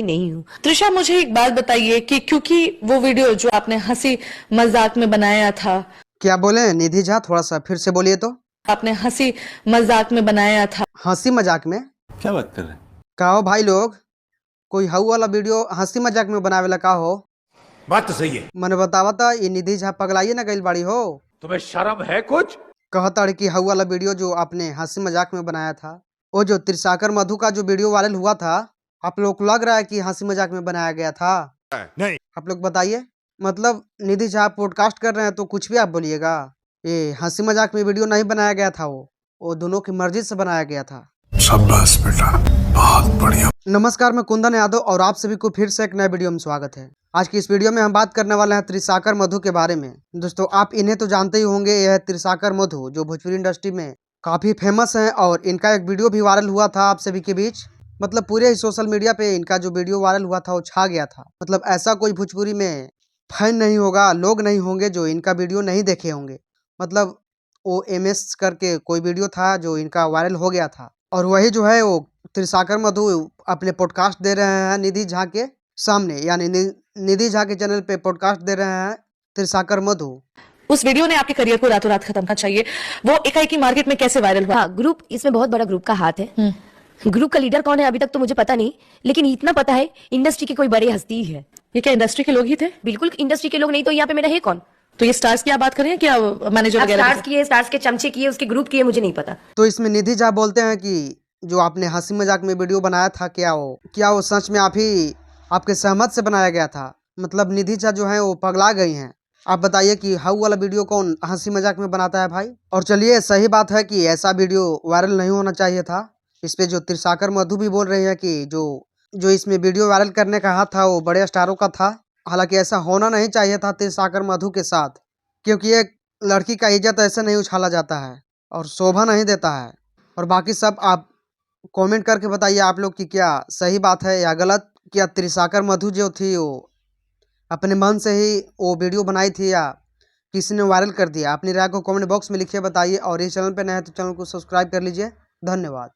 नहीं हूँ। त्रिशा, मुझे एक बात बताइए कि क्योंकि वो वीडियो जो आपने हंसी मजाक में बनाया था, क्या बोले निधि झा, थोड़ा सा फिर से बोलिए तो। आपने हंसी मजाक में बनाया था, हंसी मजाक में? क्या बात कर रहे हैं? कहो भाई लोग, कोई हऊ वाला वीडियो हंसी मजाक में बनावेला का हो? बात तो सही है। मैंने बतावा था ये निधि झा पगलाइए ना गइल बाड़ी हो। तुम्हें शर्म है कुछ? कहता कि हऊ वाला वीडियो जो आपने हंसी मजाक में बनाया था, वो जो त्रिसाकर मधु का जो वीडियो वायरल हुआ था, आप लोग को लग रहा है कि हंसी मजाक में बनाया गया था? नहीं। आप लोग बताइए। मतलब निधि झा पॉडकास्ट कर रहे हैं तो कुछ भी आप बोलिएगा। ये हंसी मजाक में वीडियो नहीं बनाया गया था, वो दोनों की मर्जी से बनाया गया था। शाबाश बेटा, बहुत बढ़िया। नमस्कार, मैं कुंदन यादव और आप सभी को फिर से एक नए वीडियो में स्वागत है। आज की इस वीडियो में हम बात करने वाले हैं त्रिसाकर मधु के बारे में। दोस्तों, आप इन्हें तो जानते ही होंगे, यह है त्रिसाकर मधु जो भोजपुरी इंडस्ट्री में काफी फेमस हैं और इनका एक वीडियो भी वायरल हुआ था आप सभी के बीच। मतलब पूरे ही सोशल मीडिया पे इनका जो वीडियो वायरल हुआ था वो छा गया था। मतलब ऐसा कोई भोजपुरी में फैन नहीं होगा, लोग नहीं होंगे जो इनका वीडियो नहीं देखे होंगे। मतलब वो MS करके कोई वीडियो था जो इनका वायरल हो गया था, और वही जो है वो त्रिसाकर मधु अपने पॉडकास्ट दे रहे हैं निधि झा के सामने, यानी निधि झा के चैनल पे पॉडकास्ट दे रहे हैं त्रिसाकर मधु। उस वीडियो ने आपके करियर को रातों रात खत्म करना चाहिए। वो एकाएकी मार्केट में कैसे वायरल हुआ? हाँ, ग्रुप, इसमें बहुत बड़ा ग्रुप का हाथ है। ग्रुप का लीडर कौन है अभी तक तो मुझे पता नहीं, लेकिन इतना पता है इंडस्ट्री की कोई बड़ी हस्ती है। ये क्या इंडस्ट्री के लोग ही थे? बिल्कुल इंडस्ट्री के लोग, नहीं तो यहाँ पे मेरा है कौन? तो ये स्टार्स की आप बात कर रहे हैं क्या? मैनेजर वगैरह? स्टार्स के चमचे किए, उसके ग्रुप किए, मुझे नहीं पता। तो इसमें निधि झा बोलते हैं कि जो आपने हंसी मजाक में वीडियो बनाया था, क्या वो सच में आप ही आपके सहमत से बनाया गया था? मतलब निधि झा जो है वो पगला गई हैं। आप बताइए कि हाउ वाला वीडियो कौन हंसी मजाक में बनाता है भाई? और चलिए, सही बात है कि ऐसा वीडियो वायरल नहीं होना चाहिए था। इस पे जो त्रिसाकर मधु भी बोल रही है कि जो इसमें वीडियो वायरल करने का हाथ था वो बड़े स्टारों का था। हालांकि ऐसा होना नहीं चाहिए था त्रिसाकर मधु के साथ, क्योंकि एक लड़की का इज्जत ऐसे नहीं उछाला जाता है और शोभा नहीं देता है। और बाकी सब आप कमेंट करके बताइए आप लोग की क्या सही बात है या गलत। क्या त्रिसाकर मधु जो थी वो अपने मन से ही वो वीडियो बनाई थी या किसी ने वायरल कर दिया? अपनी राय को कमेंट बॉक्स में लिखिए, बताइए। और इस चैनल पर नए हैं तो चैनल को सब्सक्राइब कर लीजिए। धन्यवाद।